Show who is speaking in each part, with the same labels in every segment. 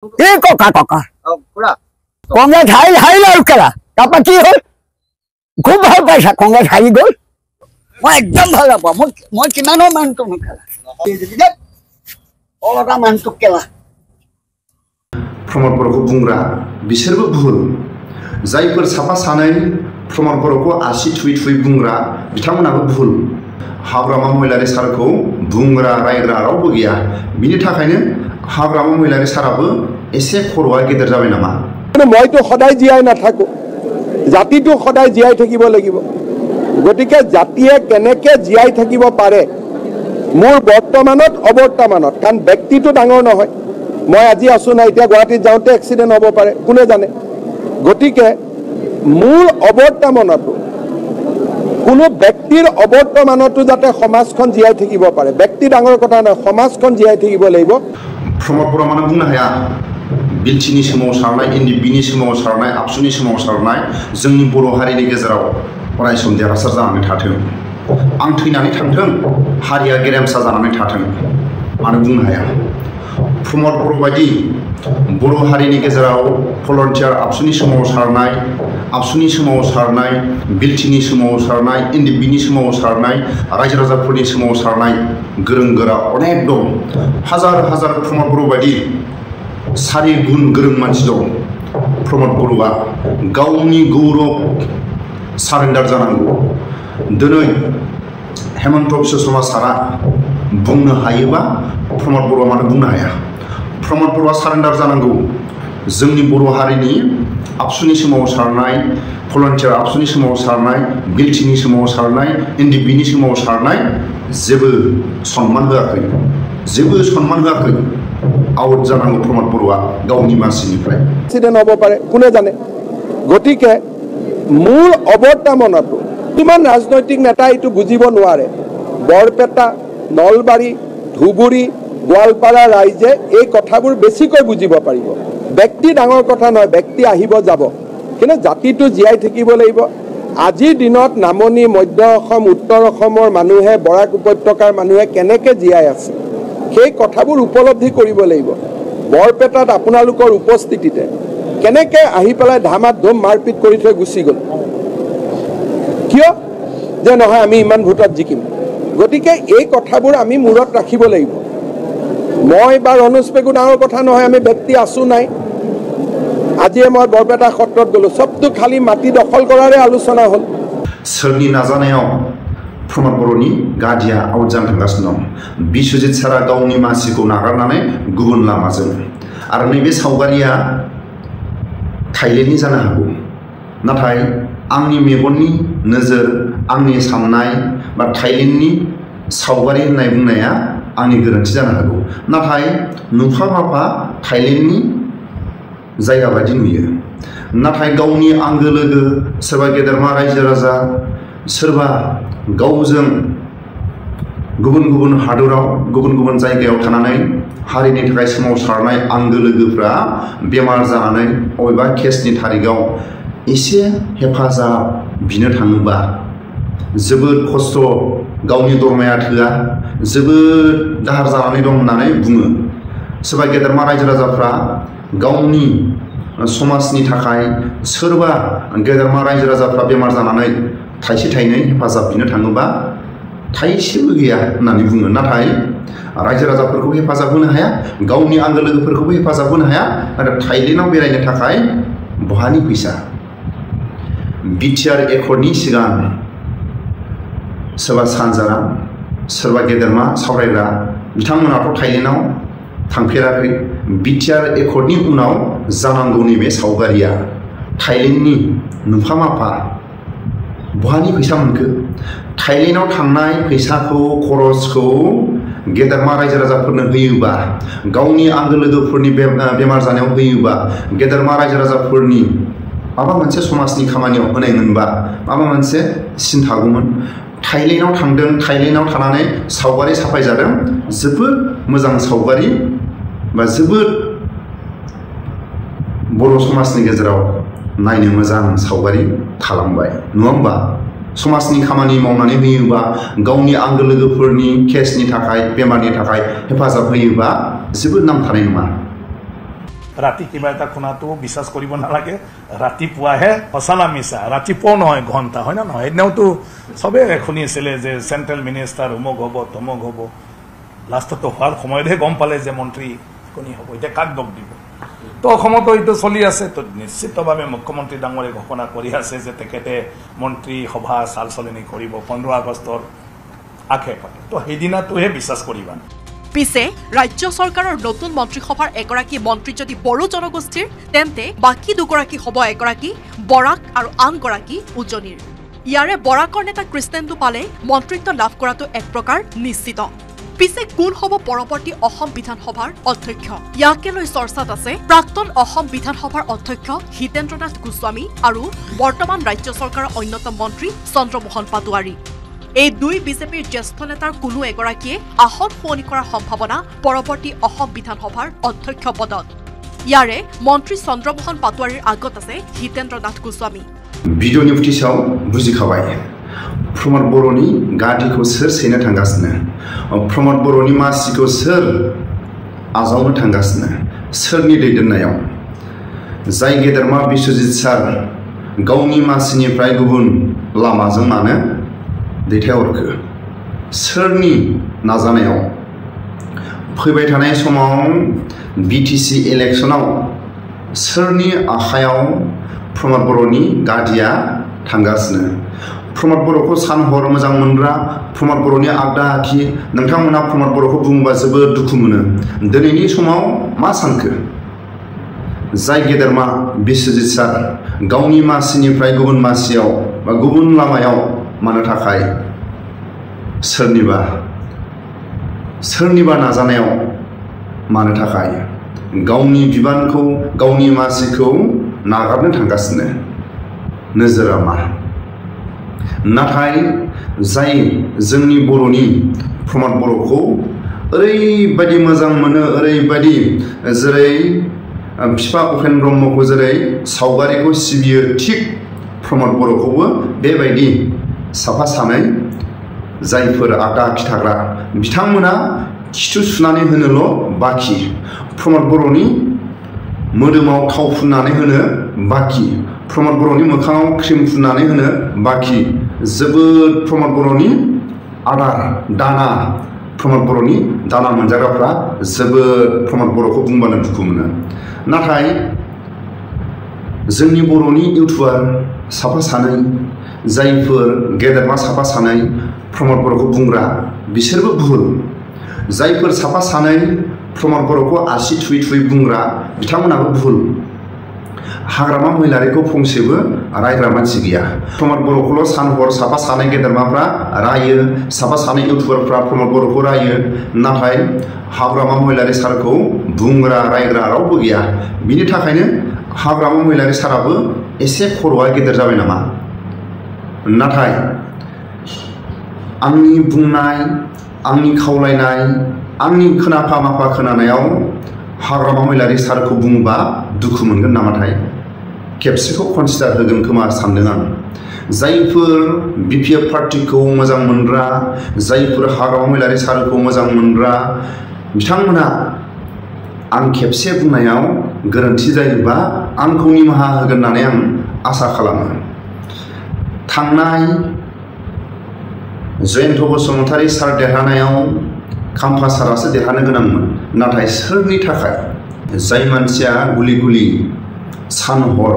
Speaker 1: কি ককা ককা কংগ্রেস হাৰিল আৰু কেলা তাৰপৰা কি হ'ল খুব ভাল পাইছা কংগ্ৰেছ হাৰি গ'ল মই একদম ভাল নাপাওঁ মই কিমানৰ মানুহটো নকেলা অলটা মানুহটোক কেলা
Speaker 2: प्रमद बर'खौ बुंग्रा बिसोरबो भुल जायफोर साफा सानै प्रमद बर'खौ आसि थुयै थुयै बुंग्रा बिथांमोनाबो भुल हाग्रामा महिलारि सारखौ बुंग्रा रायग्रा रावबो गैया बिनि थाखायनो हाग्रामा महिलारि साराबो एसे खर'आ गेदेर जाबाय नामा
Speaker 3: मइतो सदाय जियाय नाथाको जातिটো सदाय जियाय থাকিব লাগিব গতিকে জাতিয়ে কেনেকে জিয়াই থাকিব পাৰে মোৰ বৰ্তমানত অবৰ্তমানত কাৰণ ব্যক্তিটো ডাঙৰ নহয় মই আজি আছো না এতিয়া গুৱাহাটীত যাওঁতে এক্সিডেন্ট হ'ব পাৰে কোনে জানে গতিকে মূল অবৰ্তমানটো কোনো ব্যক্তিৰ অবৰ্তমানটো যাতে সমাজখন জিয়াই থাকিব পাৰে ব্যক্তি ডাঙৰ কথা নহয় সমাজখন জিয়াই থাকিব লাগিব
Speaker 2: प्रमद बर' माने बुंनो हाया बिलथिनि सोमावसारनाय एनडिबिनि सोमावसारनाय आबसुनि सोमावसारनाय जोंनि बर' हारिनि गेजेराव अरायसम देरहासार जानानै थाथों आं थैनानै थांथों हारिया गेरेमसा जानानै थाथों मानो बुंनो हाया प्रमद बर' बायदि बर' हारिनि गेजेराव भलन्टियार आबसुनि सोमावसारनाय बिलथिनि सोमावसारनाय एनडिबिनि सोमावसारनाय रायजो राजाफोरनि सोमावसारनाय गोरों गोरा अनेक दं हाजार हाजार प्रमद बर' बायदि सारि गुन गोरों मानसि दं प्रमद बर'आ गावनि गौरव सारेन्डार जानांगौ दिनै हेमन्त बिश्व सारा बुंनो हायोबा प्रमद बर'आ मानो बुंनो हाया प्रमद बर'आ सारेन्डार जानांगौ जोंनि बर' हारिनि आबसुनि सोमावसारनाय भलन्टियार आबसुनि सोमावसारनाय बिलथिनि सोमावसारनाय एनडिबिनि सोमावसारनाय जेबो सन्मान होआखै आउट जानांगौ प्रमद बर'आ गावनि मासिनिफ्राय
Speaker 3: एक्सिडेन्ट হ'ব পাৰে কোনে জানে গতিকে মূল অবৰ্তমানটো কিমান ৰাজনৈতিক নেতা এইটো বুজিব নোৱাৰে বৰপেটা নলবাৰী ধুবুৰী গোৱালপাৰা ৰাইজে এই কথাবোৰ বেছিকৈ বুজিব পাৰিব ব্যক্তি ডাঙৰ কথা নহয় ব্যক্তি আহিব যাব কিন্তু জাতিটো জীয়াই থাকিব লাগিব আজিৰ দিনত নামনি মধ্য অসম উত্তৰ অসমৰ মানুহে বৰাক উপত্যকাৰ মানুহে কেনেকৈ জীয়াই আছে সেই কথাবোৰ উপলব্ধি কৰিব লাগিব বৰপেটাত আপোনালোকৰ উপস্থিতিতে কেনেকৈ আহি পেলাই ধামাত ধুম মাৰপিট কৰি থৈ গুচি গ'ল কিয় যে নহয় আমি ইমান ভোটত জিকিম গতিকে এই কথাবোৰ আমি মূৰত ৰাখিব লাগিব মই বা ৰনোজ পেগু ডাঙৰ কথা নহয় আমি ব্যক্তি আছো নাই আজিয়ে মই বৰপেটা সত্ৰত গ'লো সবটো খালি মাটি দখল কৰাৰে আলোচনা হ'ল
Speaker 2: सोरनि नाजानायाव प्रमद बर'नि गादिया आउट जानो थांगासिनो दं बिश्वजित सारा गावनि मासिखौ नागारनानै गुबुन लामाजों आरो नैबे सावगारिया थाइलेण्डनि जानो हागौ नाथाय आंनि मेगननि नोजोर आंनि साननाय बा थाइलेण्डनि सावगारि होननाय बुंनाया आंनि गोरोन्थि जानो हागौ नाथाय नुफा माफा थाइलेण्डनि जायगा बायदि नुयो नाथाय गावनि आंगो लोगो सोरबा गेदेरमा रायजो राजा सोरबा गावजों गुबुन गुबुन हादराव गुबुन गुबुन जायगायाव थानानै हारिनि थाखाय सोमावसारनाय आंगो लोगोफ्रा बेमार जानानै अबेबा केसनि तारिखआव एसे हेफाजाब बिनो थाङोबा जोबोद खस्थ' गावनि दरमाया थोआ जोबोद दाहार जानानै दं होननानै बुङो सोरबा गेदेरमा रायजो राजाफ्रा गावनि समाजनि थाखाय सोरबा गेदेरमा रायजो राजाफ्रा बेमार जानानै थाइसे थाइनै हेफाजाब बिनो थाङोबा थाइसेबो गैया होननानै बुङो नाथाय रायजो राजाफोरखौ हेफाजाब होनो हाया गावनि आंगो लोगोफोरखौबो हेफाजाब होनो हाया आरो थाइलेण्डआव बेरायनो थाखाय बहानि फैसा बिटिआर एकर्डनि सिगां सोरबा सानजारा सोरबा गेदेरमा सावरायग्रा बिथांमोनाथ' थाइलेण्डआव थांफेराखै बिटिआर एकर्डनि उनाव जानांगौ नैबे सावगारिया थाइलेण्डनि नुफा माफा बहानि फैसा मोनखो थाइलेण्डआव थांनाय फैसाखौ खरसखौ गेदेरमा रायजो राजाफोरनो होयोबा गावनि आंगो लोगोफोरनि बेमार जानायाव होयोबा गेदेरमा रायजो राजाफोरनि माबा मोनसे समाजनि खामानियाव होनाय मोनबा माबा मोनसे सिन्थागौमोन थाइलेण्डआव थांदों थाइलेण्डआव थानानै सावगारि साफायजादों जोबोद मोजां सावगारि बा जोबोद बर' समाजनि गेजेराव नायनो मोजां सावगारि खालामबाय नङा होमबा समाजनि खामानि मावनानै होयोबा गावनि आंगो लोगोफोरनि केसनि थाखाय बेमारनि थाखाय हेफाजाब होयोबा जोबोद नाम थानाय नङा
Speaker 4: ৰাতি কিবা এটা শুনাটো বিশ্বাস কৰিব নালাগে ৰাতিপুৱাহে সঁচানা মিছা ৰাতিপুৱা নহয় ঘণ্টা হয় না নহয় সেইদিনাওতো চবে শুনিছিলে যে চেণ্ট্ৰেল মিনিষ্টাৰ অমুক হ'ব তমুক হ'ব লাষ্টতো হোৱাৰ সময়তহে গম পালে যে মন্ত্ৰী কোনি হ'ব এতিয়া কাক দোষ দিব তো অসমতো এইটো চলি আছে তো নিশ্চিতভাৱে মুখ্যমন্ত্ৰী ডাঙৰে ঘোষণা কৰি আছে যে তেখেতে মন্ত্ৰী সভা চাল চলনি কৰিব 15 আগষ্টৰ আশে পাশে তো সেইদিনাটোহে বিশ্বাস কৰিবা
Speaker 5: পিছে ৰাজ্য চৰকাৰৰ নতুন মন্ত্ৰীসভাৰ এগৰাকী মন্ত্ৰী যদি বড়ো জনগোষ্ঠীৰ তেন্তে বাকী দুগৰাকী হ'ব এগৰাকী বৰাক আৰু আনগৰাকী উজনিৰ ইয়াৰে বৰাকৰ নেতা কৃষ্ণেন্দু পালে মন্ত্ৰিত্ব লাভ কৰাটো এক প্ৰকাৰ নিশ্চিত পিছে কোন হ'ব পৰৱৰ্তী অসম বিধানসভাৰ অধ্যক্ষ ইয়াকে লৈ চৰ্চাত আছে প্ৰাক্তন অসম বিধানসভাৰ অধ্যক্ষ হিতেন্দ্ৰনাথ গোস্বামী আৰু বৰ্তমান ৰাজ্য চৰকাৰৰ অন্যতম মন্ত্ৰী চন্দ্ৰমোহন পাটোৱাৰী এই দুই বিজেপিৰ জ্যেষ্ঠ নেতাৰ কোনো এগৰাকীয়ে আসন সলনি কৰাৰ সম্ভাৱনা পৰৱৰ্তী অসম বিধানসভাৰ অধ্যক্ষ পদত ইয়াৰে মন্ত্ৰী চন্দ্ৰমোহন পাটোৱাৰীৰ আগত আছে হিতেন্দ্ৰনাথ গোস্বামী
Speaker 2: भिडिअनि फुटेजाव बुजिखाबाय प्रमद बर'नि गादिखौ सोर सेनो थांगासिनो प्रमद बर'नि मासिखौ सोर आजावनो थांगासिनो सोरनि दैदेननायाव जाय गेदेरमा बिश्वजित सार गावनि मासिनिफ्राय गुबुन लामाजों मानो दैथायहरखो सोरनि नाजानायाव फैबाय थानाय समाव बिटिसि इलेक्शनाव सोरनि आखायाव प्रमद बर'नि गादिया थांगासिनो प्रमद बर'खौ सानहर मोजां मोनग्रा प्रमद बर'नि आगदा आखि नोंथांमोना प्रमद बर'खौ बुंबा जोबोद दुखु मोनो दिनैनि समाव मा सानखो जाय गेदेरमा बिश्वजित सार गावनि मासिनिफ्राय गुबुन मासियाव बा गुबुन लामायाव मानो थाखाय सोरनिबा नाजानायाव मानो थाखाय गावनि बिबानखौ गावनि मासिखौ नागारनो थांगासिनो नोजोरा मा नाथाय जाय जोंनि बर'नि प्रमद बर'खौ ओरैबायदि मोजां मोनो ओरैबायदि जेरै बिफा उपेन ब्रह्मखौ जेरै सावगारिखौ सिबियो थिग प्रमद बर'खौबो बेबायदि साफा सानै जायफोर आगदा आखि थाग्रा बिथांमोना खिथु सुनानै होनोल' बाखि प्रमद बर'नि मोदोमाव थाव फुननानै होनो बाखि प्रमद बर'नि मोखाङाव क्रिम फुननानै होनो बाखि जोबोद प्रमद बर'नि आदार दाना प्रमद बर'नि दाना मोनजाग्राफ्रा जोबोद प्रमद बर'खौ बुंबानो दुखु मोनो नाथाय जोंनि बर'नि इउटुबार साफा सानै जायफोर गेदेरमा साफा सानै प्रमद बर'खौ बुंग्रा बिसोरबो भुल जायफोर साफा सानै प्रमद बर'खौ आसि थुयै थुयै बुंग्रा बिथांमोनाबो भुल हाग्रामा महिलारिखौ फंसेबो रायग्रा मानसि गैया प्रमद बर'खौल' सानहर साफा सानै गेदेरमाफ्रा रायो साफा सानै इउटुबारफ्रा प्रमद बर'खौ रायो नाथाय हाग्रामा महिलारि सारखौ बुंग्रा रायग्रा रावबो गैया बिनि थाखायनो हाग्रामा महिलारि साराबो एसे खर'आ गेदेर जाबाय नामा नाथाय आंनि बुंनाय आंनि खावलायनाय आंनि खोनाफा माफा खोनानायाव हाग्रामा महिलारि सारखौ बुंबा दुखु मोनगोन नामाथाय खेबसेखौ कनसिडार होगोन खोमा सानदों आं जायफोर बिपिएफ पार्टिखौ मोजां मोनग्रा जायफोर हाग्रामा महिलारि सारखौ मोजां मोनग्रा बिथांमोना आं खेबसे बुंनायाव गोरोन्थि जायोबा आंखौ निमाहा होगोन होननानै आं आसा खालामो थांनाय जयन्त बसुमतारी सार देरहानायाव खाम्फा सारासो देरहानो गोनांमोन नाथाय सोरनि थाखाय जाय मानसिया गुलि गुलि सान हर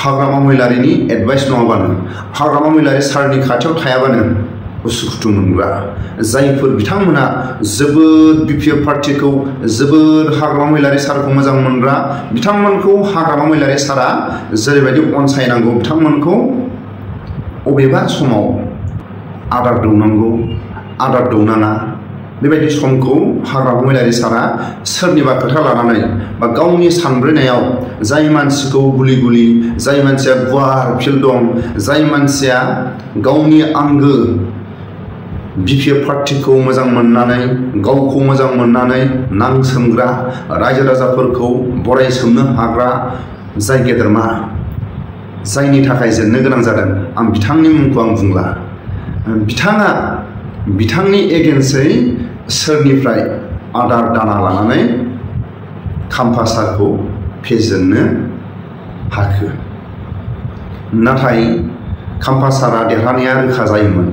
Speaker 2: हाग्रामा महिलारिनि एडभाइस नङाबानो हाग्रामा महिलारि सारनि खाथियाव थायाबानो उसुखुथु मोनग्रा जायफोर बिथांमोना जोबोद बिपिएफ पार्टिखौ जोबोद हाग्रामा महिलारि सारखौ मोजां मोनग्रा बिथांमोनखौ हाग्रामा महिलारि सारा जेरैबायदि अनसायनांगौ बिथांमोनखौ अबेबा समाव आदार दौनांगौ आदार दौनाङा बेबायदि समखौ हाग्रामा महिलारि सारा सोरनिबा खोथा लानानै बा गावनि सानब्रेनायाव जाय मानसिखौ गुलि गुलि जाय मानसिया गुवार फिल्ड दं जाय मानसिया गावनि आंगो बिपिएफ पार्टिखौ मोजां मोननानै गावखौ मोजां मोननानै नांसोमग्रा रायजो राजाफोरखौ बरायसोमनो हाग्रा जाय गेदेरमा जायनि थाखाय जेननो गोनां जादों आं बिथांनि मुंखौ आं बुंला बिथाङा बिथांनि एगेन्स्टै सोरनिफ्राय आदार दाना लानानै खाम्फा सारखौ फेजेननो हाखो नाथाय खाम्फा सारा देरहानाया रोखा जायोमोन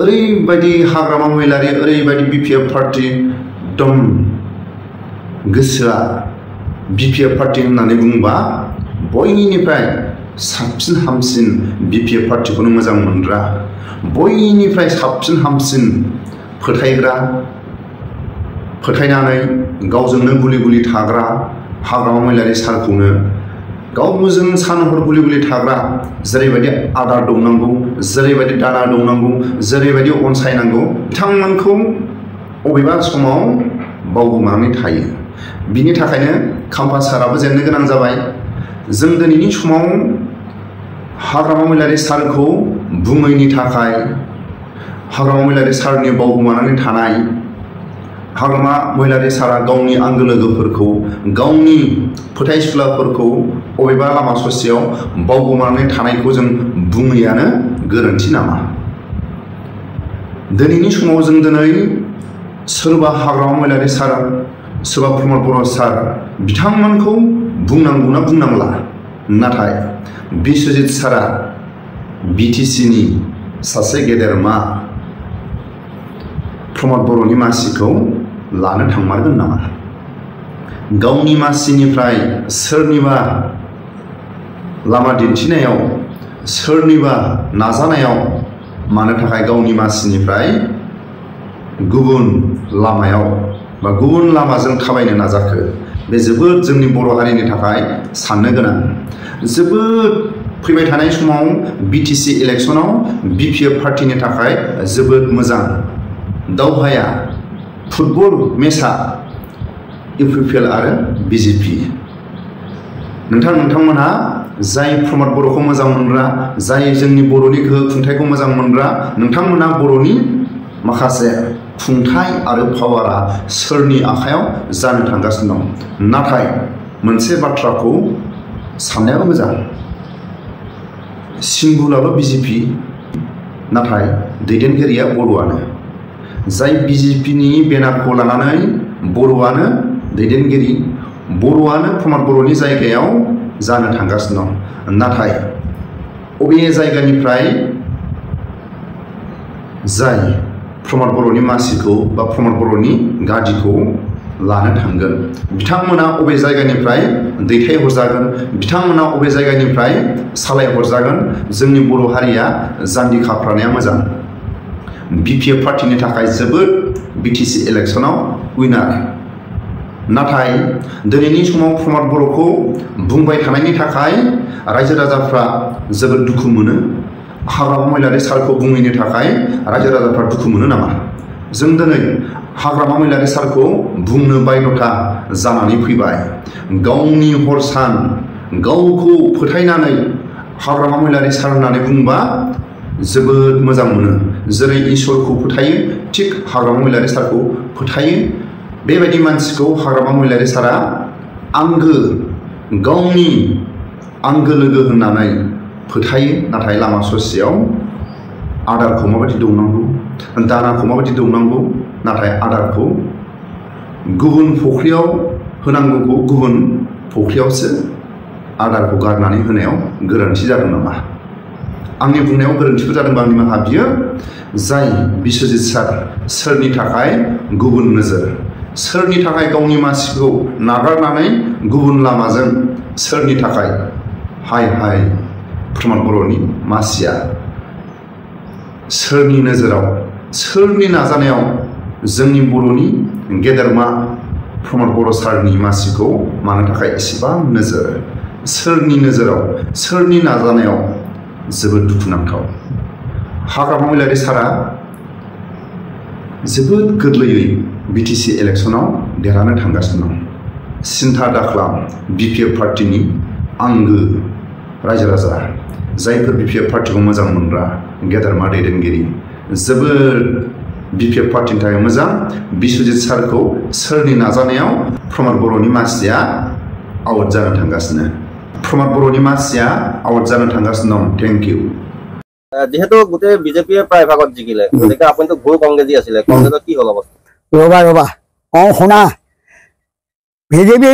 Speaker 2: ओरैबायदि हाग्रामा महिलारि ओरैबायदि बिपिएफ पार्टी एकदम गोसोआ बिपिएफ पार्टी होननानै बुंबा बयनिफ्राय साबसिन हामसिन बिपिएफ पार्टीखौनो मोजां मोनग्रा बयनिफ्राय साबसिन हामसिन फोथायनानै गावजोंनो गुलि गुलि थाग्रा हाग्रामा महिलारि सारखौनो गावजों सान हर गुलि गुलि थाग्रा जेरैबायदि आदार दौनांगौ जेरैबायदि दाना दौनांगौ जेरैबायदि अनसायनांगौ बिथांमोनखौ अबेबा समाव बावगोमानानै थायो बिनि थाखायनो खाम्फा साराबो जेननो गोनां जाबाय जों दिनैनि समाव हाग्रामा महिलारि सारखौ बुङैनि थाखाय हाग्रामा महिलारि सारनि बावगोमानानै थानाय हाग्रामा महिलारि सारा गावनि आंगो लोगोफोरखौ गावनि फोथायसुलाफोरखौ अबेबा लामा ससेयाव बावगोमानानै थानायखौ जों बुङैयानो गोरोन्थि नामा दिनैनि समाव जों दिनै सोरबा हाग्रामा महिलारि सार सोरबा प्रमद बर' सार बिथांमोनखौ बुंनांगौना बुंनांला नाथाय बिस्वजित सारा बिटिसिनि सासे गेदेरमा प्रमद बर'नि मासिखौ लानो थांमारगोन नामा गावनि मासिनिफ्राय सोरनिबा लामा दिन्थिनायाव सोरनिबा नाजानायाव मानो थाखाय गावनि मासिनिफ्राय गुबुन लामायाव बा गुबुन लामाजों थाबायनो नाजाखो बे जोबोद जोंनि बर' हारिनि थाखाय साननो गोनां जोबोद फैबाय थानाय समाव बिटिसि इलेक्शनाव बिपिएफ पार्टीनि थाखाय जोबोद मोजां दावहाया फुटबल मेचआ इउपिपिएल आरो बिजेपि नोंथांमोनहा जाय प्रमद बर'खौ मोजां मोनग्रा जाय जोंनि बर'नि गोहो खुंथायखौ मोजां मोनग्रा नोंथांमोनहा बर'नि माखासे खुंथाय आरो पावारा सोरनि आखायाव जानो थांगासिनो दं नाथाय मोनसे बाथ्राखौ साननायाबो मोजां सिम्बुलाबो बिजेपि नाथाय दैदेनगिरिया बर'आनो जाय बिजेपिनि बेनारखौ लानानै बर'आनो दैदेनगिरि बर'आनो प्रमद बर'नि जायगायाव जानो थांगासिनो दं नाथाय अबे जायगानिफ्राय जाय प्रमद बर'नि मासिखौ बा प्रमद बर'नि गादिखौ लानो थांगोन बिथांमोना अबे जायगानिफ्राय दैथायहरजागोन बिथांमोना अबे जायगानिफ्राय सालायहरजागोन जोंनि बर' हारिया जान्जि खाफ्रानाया मोजां बिपिएफ पार्टीनि थाखाय जोबोद बिटिसि इलेक्शनाव उइनार नाथाय दिनैनि समाव प्रमद बर'खौ बुंबाय थानायनि थाखाय रायजो राजाफ्रा जोबोद दुखु मोनो हाग्रामा महिलारि सारखौ बुङैनि थाखाय रायजो राजाफ्रा दुखु मोनो नामा जों दिनै हाग्रामा महिलारि सारखौ बुंनो बायध'था जानानै फैबाय गावनि हर सान गावखौ फोथायनानै हाग्रामा महिलारि सार होननानै बुंबा जोबोद मोजां मोनो जेरै इसोरखौ फोथायो थिग हाग्रामा महिलारि सारखौ फोथायो बेबायदि मानसिखौ हाग्रामा महिलारि सारा आंगो गावनि आंगो लोगो होननानै फोथायो नाथाय लामा ससेयाव आदारखौ माबायदि दौनांगौ दानाखौ माबायदि दौनांगौ नाथाय आदारखौ गुबुन फख्रियाव होनांगौखौ गुबुन फख्रियावसो आदारखौ गारनानै होनायाव गोरोन्थि जादों नामा आंनि बुंनायाव गोरोन्थिफोर जादोंबा आंनि माहा बियो जाय बिस्वजित सार सोरनि थाखाय गुबुन नोजोर सोरनि थाखाय गावनि मासिखौ नागारनानै गुबुन लामाजों सोरनि थाखाय हाय प्रमद बर'नि मासिया सोरनि नोजोराव सोरनि नाजानायाव जोंनि बर'नि गेदेरमा प्रमद बर' सारनि मासिखौ मानो थाखाय एसेबां नोजोर सोरनि नोजोराव सोरनि नाजानायाव जोबोद दुखुनांथाव हाग्रामा महिलारि सारा जोबोद गोरलैयै बिटिसि इलेक्शनाव देरहानो थांगासिनो दं सिन्था दाखालाम बिपिएफ पार्टीनि आंगो रायजो राजा जायफोर बिपिएफ पार्टीखौ मोजां मोनग्रा गेदेरमा दैदेनगिरि जोबोद बिपिएफ पार्टीनि थाखाय मोजां बिस्वजित सारखौ सोरनि नाजानायाव प्रमद बर'नि मासिया आउट जानो थांगासिनो प्रमद बर'नि मासिया आउट जानो थांगासिनो दं थेंक इउ
Speaker 6: যেহেতু গোটেই বিজেপিয়ে প্ৰায় ভাগত জিকিলে গতিকে আপুনিতো ঘূৰ কংগ্ৰেছী আছিলে কংগ্ৰেছৰ কি হ'ল অৱস্থা
Speaker 1: ৰবা শুনা বিজেপি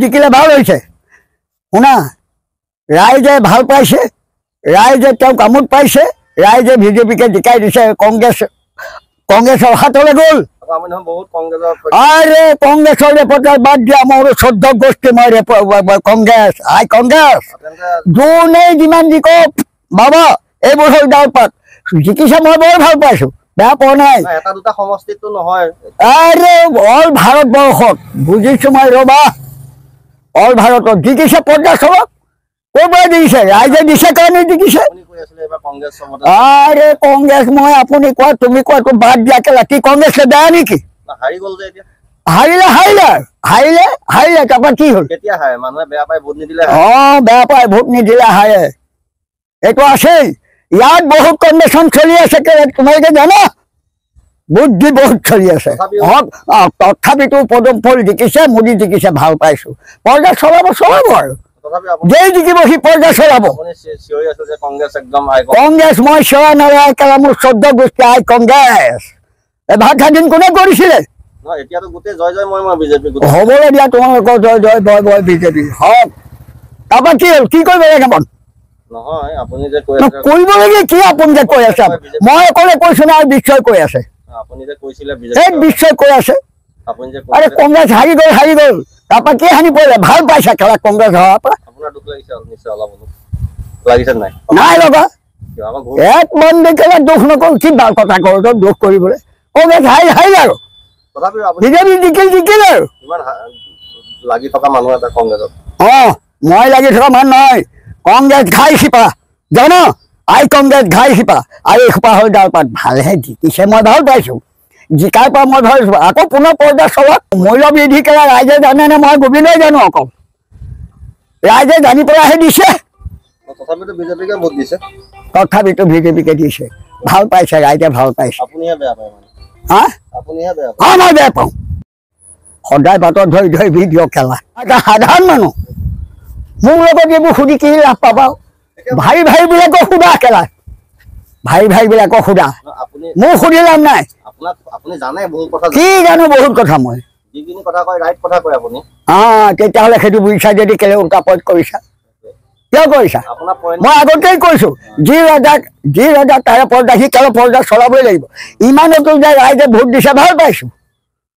Speaker 1: জিকিলে ভাল হৈছে শুনা ৰাইজে ভাল পাইছে ৰাইজে তেওঁ কামত পাইছে ৰাইজে বিজেপিকে জিকাই দিছে কংগ্ৰেছৰ হাতলৈ গ'ল আৰে কংগ্ৰেছৰ ৰেপৰ্টাৰ বাদ দিয়া মোৰ 14 গোষ্ঠী মই কংগ্ৰেছ যোনে যিমান জিকক বাবা এইবোৰ হ'ল ডালপাত জিকিছে মই বৰ ভাল পাইছো বেয়া পোৱা নাই আৰে অল ভাৰতবৰ্ষত বুজিছো মই ৰবা অল ভাৰতত জিকিছে 50 চলক ক'ৰ পৰা জিকিছে ৰাইজে দিছে কাৰণে জিকিছে আৰে কংগ্ৰেছ মই আপুনি কোৱা তুমি কোৱাটো বাদ দিয়াকে ৰাতি কংগ্ৰেছে বেয়া নেকি হাৰিলে তাৰপৰা কি হ'ল বেয়া পাই ভোট নিদিলে হাৰে এইটো আছেই ইয়াত বহুত কণ্ডিশ্যন চলি আছে তোমালোকে জানা বুদ্ধি বহুত চলি আছে তথাপিতো পদম ফুল জিকিছে মোদী জিকিছে ভাল পাইছো পৰ্দা চলাব আৰু যেই জিকিব সি পৰ্দা চলাব কংগ্ৰেছ মই চিঞৰা নাৰায় কেলা মোৰ 14 গোষ্ঠী আই কংগ্ৰেছ ভাত স্বাধীন কোনে কৰিছিলে হ'বলৈ দিয়া তোমালোকৰ জয় জয় বয় বয় বিজেপি হওক তাৰপৰা কি হ'ল কি কৰিব লাগে মন কৰিবলগীয়া কি আপুনি যে কৈ আছে মই অকলে কৈছো না বিশ্বই কৈ আছে বিশ্বই কৈ আছে আৰে কংগ্ৰেছ হাৰি গ'ল তাৰপৰা কি হানি পৰিলে ভাল পাইছা খেলা কংগ্ৰেছ হোৱাৰ পৰা নাই লগা এক মন দেখিলে দুখ নকৰো কি ভাল কথা কৰো দুখ কৰিবলৈ কংগ্ৰেছ হাৰিলে আৰু বিজেপি জিকিল আৰু মই লাগি থকা মানুহ নহয় কংগ্ৰেছ ঘাই শিপা জানো আই কংগ্ৰেছ ঘাই শিপা আৰু এই শিপা হ'ল ডালপাত ভালহে জিকিছে মই ভাল পাইছো জিকাৰ পৰা মই ভাবিছো আকৌ পুনৰ পৰ্দা চলক মূল্যবৃদ্ধি কৰা ৰাইজে জানেনে মই গোবিন্দই জানো অকল ৰাইজে জানি পেলাইহে দিছে তথাপিতো বিজেপিকে দিছে ভাল পাইছে ৰাইজে ভাল পাইছে মই বেয়া পাওঁ সদায় বাটত ধৰি ভিডিঅ' খেলা এটা সাধাৰণ মানুহ মোৰ লগত এইবোৰ সুধি কি লাভ পাবা ভাই বিলাকক সোধা খেলা ভাইবিলাকক সোধা মোক সুধি লাভ নাই কি জানো বহুত কথা মই তেতিয়াহ'লে সেইটো বুজিছা যদি কেলে উল্টাপদ কৰিছা কিয় কৰিছা মই আগতেই কৈছো যি ৰজা তাৰে পৰ্দা সি কেলে পৰ্দা চলাবই লাগিব ইমানতো যে ৰাইজে ভোট দিছে ভাল পাইছো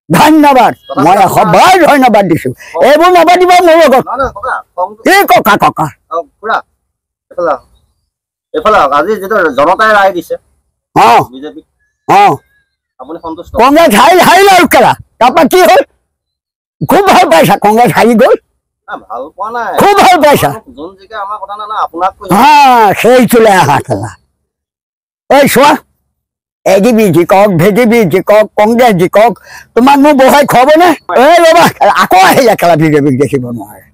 Speaker 1: ধন্যবাদ মই সবাই ধন্যবাদ দিছো এইবোৰ নাপাতিবা মোৰ লগত কি ককা কংগ্ৰেছ হাৰিলে আৰু কেলা তাৰপৰা কি হ'ল খুব ভাল পাইছা কংগ্ৰেছ হাৰি গ'ল খুব ভাল পাইছা সেইটোলে আহা খেলা এই চোৱা এডিবি জিকক ভেডিবি জিকক কংগ্ৰেছ জিকক তোমাক মোক বহাই খুৱাবনে এই ৰবা আকৌ আহিলে খেলা বিজেপিক দেখিব নোৱাৰে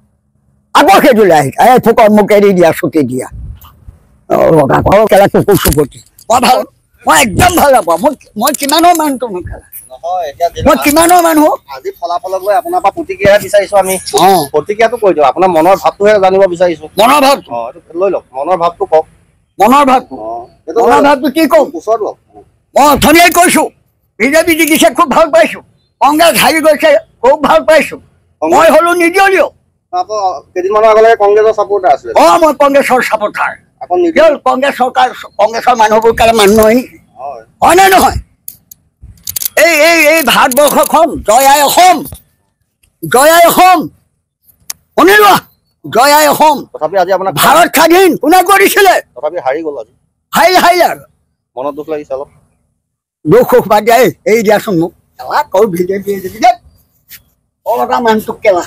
Speaker 1: আকৌ সেইটোলৈ আহিছে এই ফুকন মোক এৰি দিয়া ছুটি দিয়া খেলা কুকুৰ চুপতি মই একদম ভাল নাপাওঁ মই কিমানৰ মানুহটো মোৰ খেলা মই কিমানৰ মানুহ
Speaker 6: আজি ফলাফলক লৈ আপোনাৰ পৰা প্ৰতিক্ৰিয়া বিচাৰিছো আমি প্ৰতিক্ৰিয়াটো কৈ দিওঁ আপোনাৰ মনৰ ভাৱটোহে জানিব বিচাৰিছো
Speaker 1: মনৰ ভাৱ
Speaker 6: লৈ লওক মনৰ ভাৱটো কওক
Speaker 1: মনৰ ভাৱটো কি কওঁ
Speaker 6: ওচৰত লওক
Speaker 1: মই অথনিয়ে কৈছো বিজেপি জিকিছে খুব ভাল পাইছো কংগ্ৰেছ হাৰি গৈছে খুব ভাল পাইছো মই হলো নিৰ্দলীয়
Speaker 6: কেইদিনমানৰ আগলৈকে কংগ্ৰেছৰ ছাপোৰ্টাৰ আছিলে
Speaker 1: মই কংগ্ৰেছৰ ছাপোৰ্টাৰ কংগ্ৰেছৰ মানুহবোৰ কেলে মানুহ নহয় নেকি হয় নে নহয় এই ভাৰতবৰ্ষখন জয় আই অসম শুনি লোৱা জয় আই অসম
Speaker 6: তথাপি আজি আপোনাক
Speaker 1: ভাৰত স্বাধীন কোনে কৰিছিলে
Speaker 6: তথাপি হাৰি গ'ল আজি
Speaker 1: হাৰিলে আৰু
Speaker 6: মনত দুখ লাগিছে অলপ
Speaker 1: দুখ বাদ দিয়া এই দিয়াচোন মোক কেলা কৈ বিজেপি মানুহটোক কেলা